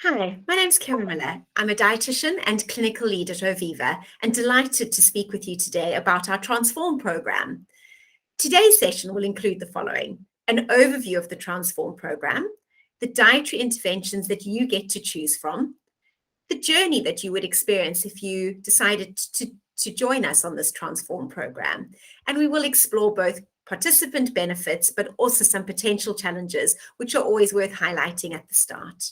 Hi, my name's Karen Miller. I'm a dietitian and clinical lead at Oviva and delighted to speak with you today about our Transform program. Today's session will include the following: an overview of the Transform program, the dietary interventions that you get to choose from, the journey that you would experience if you decided to join us on this Transform program. And we will explore both participant benefits, but also some potential challenges, which are always worth highlighting at the start.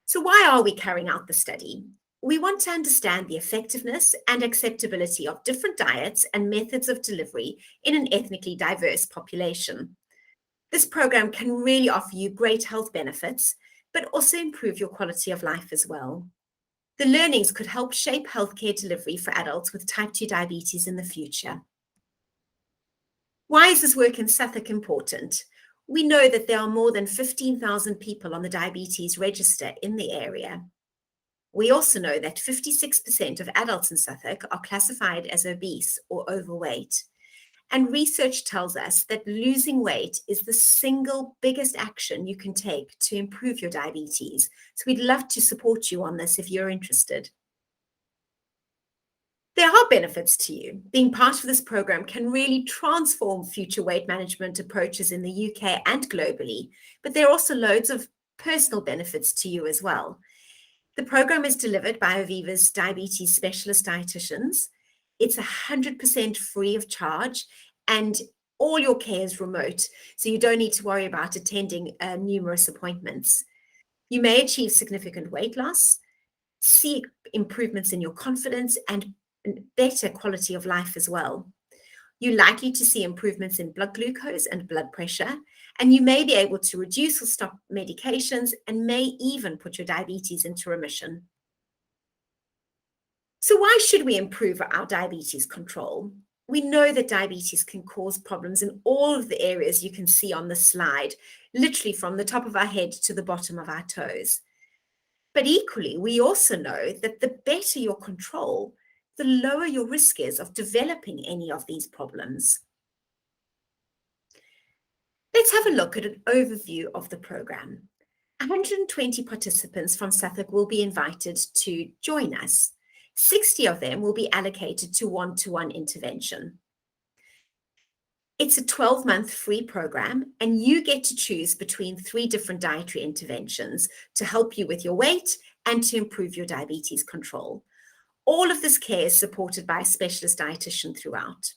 So why are we carrying out the study? We want to understand the effectiveness and acceptability of different diets and methods of delivery in an ethnically diverse population. This program can really offer you great health benefits, but also improve your quality of life as well. The learnings could help shape healthcare delivery for adults with type 2 diabetes in the future. Why is this work in Southwark important? We know that there are more than 15,000 people on the diabetes register in the area. We also know that 56% of adults in Southwark are classified as obese or overweight. And research tells us that losing weight is the single biggest action you can take to improve your diabetes. So we'd love to support you on this if you're interested. There are benefits to you. Being part of this program can really transform future weight management approaches in the UK and globally, but there are also loads of personal benefits to you as well. The program is delivered by Oviva's Diabetes Specialist Dietitians. It's 100% free of charge, and all your care is remote, so you don't need to worry about attending numerous appointments. You may achieve significant weight loss, see improvements in your confidence, and better quality of life as well. You're likely to see improvements in blood glucose and blood pressure, and you may be able to reduce or stop medications and may even put your diabetes into remission. So why should we improve our diabetes control? We know that diabetes can cause problems in all of the areas you can see on the slide, literally from the top of our head to the bottom of our toes. But equally, we also know that the better your control, the lower your risk is of developing any of these problems. Let's have a look at an overview of the program. 120 participants from Southwark will be invited to join us. 60 of them will be allocated to one-to-one intervention. It's a 12-month free program, and you get to choose between 3 different dietary interventions to help you with your weight and to improve your diabetes control. All of this care is supported by a specialist dietitian throughout.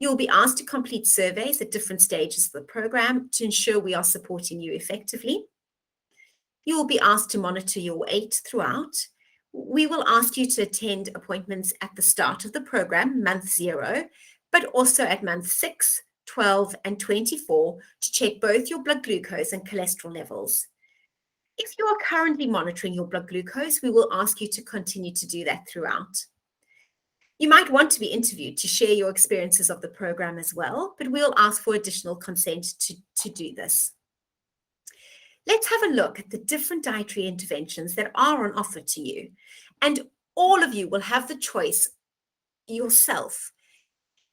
You'll be asked to complete surveys at different stages of the program to ensure we are supporting you effectively. You will be asked to monitor your weight throughout. We will ask you to attend appointments at the start of the program, month 0, but also at month 6, 12, and 24 to check both your blood glucose and cholesterol levels. If you are currently monitoring your blood glucose, we will ask you to continue to do that throughout. You might want to be interviewed to share your experiences of the program as well, but we'll ask for additional consent to do this. Let's have a look at the different dietary interventions that are on offer to you. And all of you will have the choice yourself.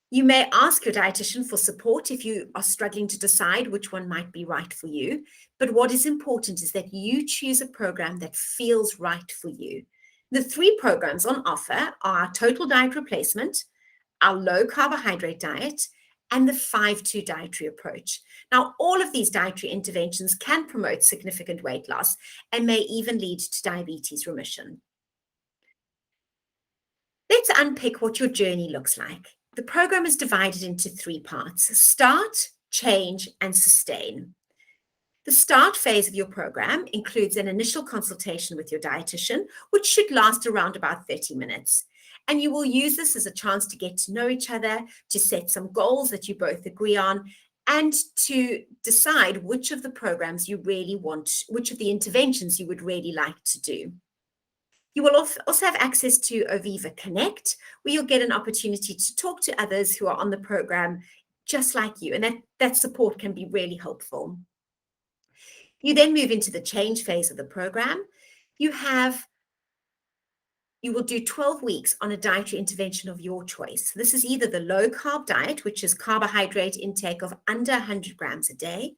You may ask your dietitian for support if you are struggling to decide which one might be right for you. But what is important is that you choose a program that feels right for you. The 3 programs on offer are Total Diet Replacement, our low carbohydrate diet, and the 5-2 dietary approach. Now, all of these dietary interventions can promote significant weight loss and may even lead to diabetes remission. Let's unpick what your journey looks like. The program is divided into 3 parts: start, change, and sustain. The start phase of your program includes an initial consultation with your dietitian, which should last around about 30 minutes. And you will use this as a chance to get to know each other, to set some goals that you both agree on, and to decide which of the programs you really want, which of the interventions you would really like to do. You will also have access to Oviva Connect, where you'll get an opportunity to talk to others who are on the program just like you, and that support can be really helpful. You then move into the change phase of the program. You will do 12 weeks on a dietary intervention of your choice. This is either the low carb diet, which is carbohydrate intake of under 100 grams a day,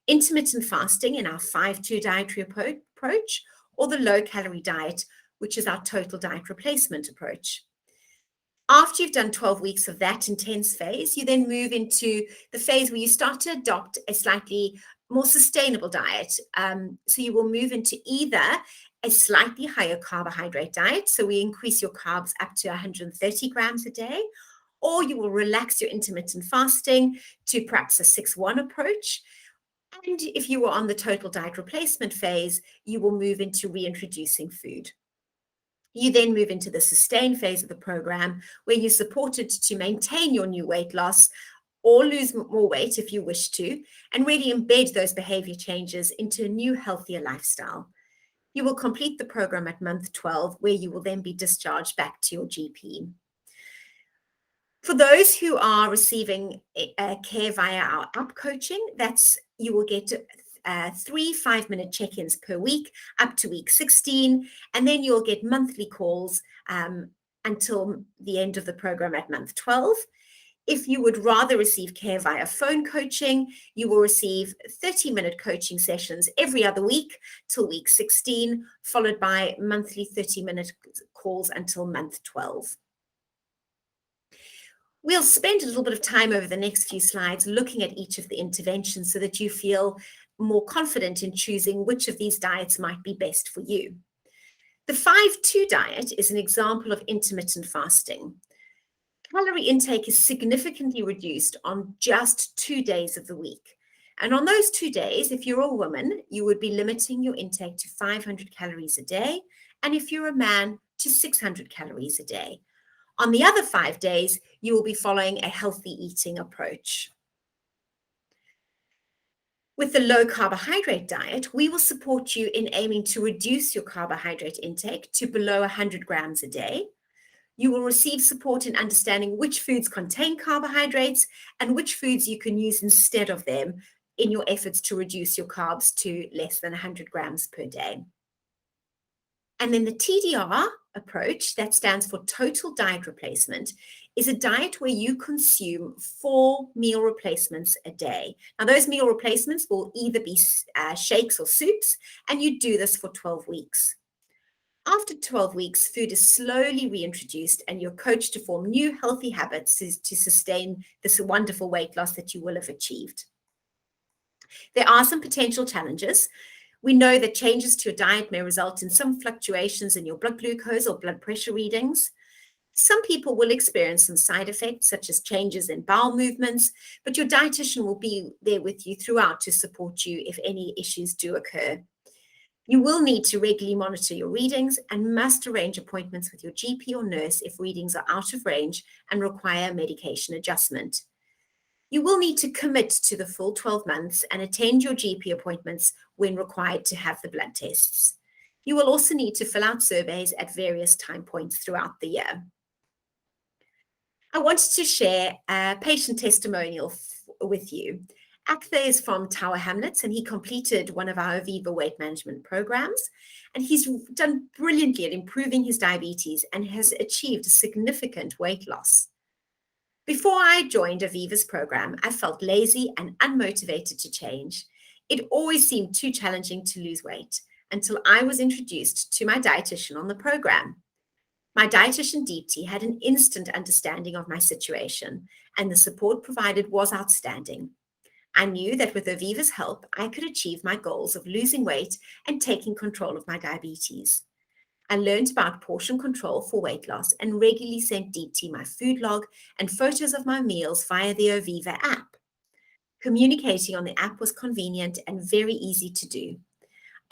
intermittent fasting in our 5-2 dietary approach, or the low-calorie diet, which is our total diet replacement approach. After you've done 12 weeks of that intense phase, you then move into the phase where you start to adopt a slightly more sustainable diet. So you will move into either a slightly higher carbohydrate diet, so we increase your carbs up to 130 grams a day, or you will relax your intermittent fasting to perhaps a 6-1 approach. And if you were on the total diet replacement phase, you will move into reintroducing food. You then move into the sustain phase of the program, where you're supported to maintain your new weight loss or lose more weight if you wish to, and really embed those behavior changes into a new, healthier lifestyle. You will complete the program at month 12, where you will then be discharged back to your GP. For those who are receiving care via our app coaching, you will get 3 5-minute check-ins per week up to week 16, and then you'll get monthly calls until the end of the program at month 12. If you would rather receive care via phone coaching, you will receive 30-minute coaching sessions every other week till week 16, followed by monthly 30-minute calls until month 12. We'll spend a little bit of time over the next few slides looking at each of the interventions so that you feel more confident in choosing which of these diets might be best for you. The 5-2 diet is an example of intermittent fasting. Calorie intake is significantly reduced on just 2 days of the week. And on those 2 days, if you're a woman, you would be limiting your intake to 500 calories a day. And if you're a man, to 600 calories a day. On the other 5 days, you will be following a healthy eating approach. With the low carbohydrate diet, we will support you in aiming to reduce your carbohydrate intake to below 100 grams a day. You will receive support in understanding which foods contain carbohydrates and which foods you can use instead of them in your efforts to reduce your carbs to less than 100 grams per day. And then the TDR approach, that stands for total diet replacement, is a diet where you consume 4 meal replacements a day. Now, those meal replacements will either be shakes or soups, and you do this for 12 weeks. After 12 weeks, food is slowly reintroduced, and you're coached to form new healthy habits to sustain this wonderful weight loss that you will have achieved. There are some potential challenges. We know that changes to your diet may result in some fluctuations in your blood glucose or blood pressure readings. Some people will experience some side effects, such as changes in bowel movements, but your dietitian will be there with you throughout to support you if any issues do occur. You will need to regularly monitor your readings and must arrange appointments with your GP or nurse if readings are out of range and require medication adjustment. You will need to commit to the full 12 months and attend your GP appointments when required to have the blood tests. You will also need to fill out surveys at various time points throughout the year. I wanted to share a patient testimonial with you. Aktha is from Tower Hamlets, and he completed one of our Aviva weight management programs. And he's done brilliantly at improving his diabetes and has achieved a significant weight loss. Before I joined Aviva's program, I felt lazy and unmotivated to change. It always seemed too challenging to lose weight until I was introduced to my dietitian on the program. My dietitian, Deepti, had an instant understanding of my situation, and the support provided was outstanding. I knew that with Aviva's help, I could achieve my goals of losing weight and taking control of my diabetes. I learned about portion control for weight loss and regularly sent Deepti my food log and photos of my meals via the Aviva app. Communicating on the app was convenient and very easy to do.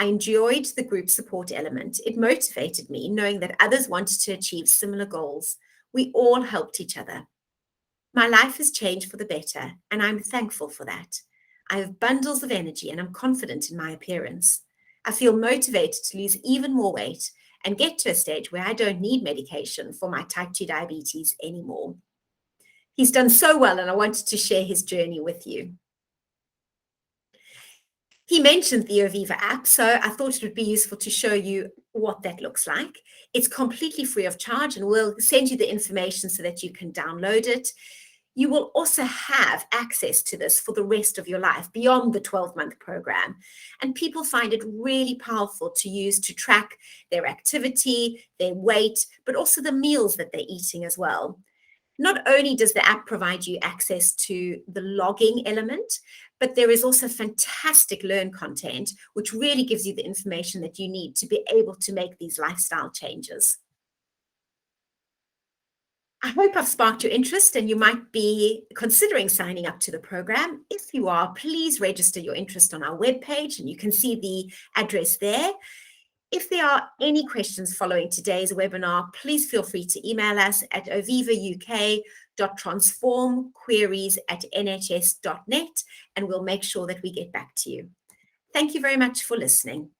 I enjoyed the group support element. It motivated me, knowing that others wanted to achieve similar goals. We all helped each other. My life has changed for the better, and I'm thankful for that. I have bundles of energy and I'm confident in my appearance. I feel motivated to lose even more weight and get to a stage where I don't need medication for my type 2 diabetes anymore. He's done so well, and I wanted to share his journey with you. He mentioned the Aviva app, so I thought it would be useful to show you what that looks like. It's completely free of charge, and we'll send you the information so that you can download it. You will also have access to this for the rest of your life beyond the 12-month program. And people find it really powerful to use to track their activity, their weight, but also the meals that they're eating as well. Not only does the app provide you access to the logging element, but there is also fantastic learn content, which really gives you the information that you need to be able to make these lifestyle changes. I hope I've sparked your interest and you might be considering signing up to the program. If you are, please register your interest on our webpage and you can see the address there. If there are any questions following today's webinar, please feel free to email us at ovivauk.transformqueries@nhs.net and we'll make sure that we get back to you. Thank you very much for listening.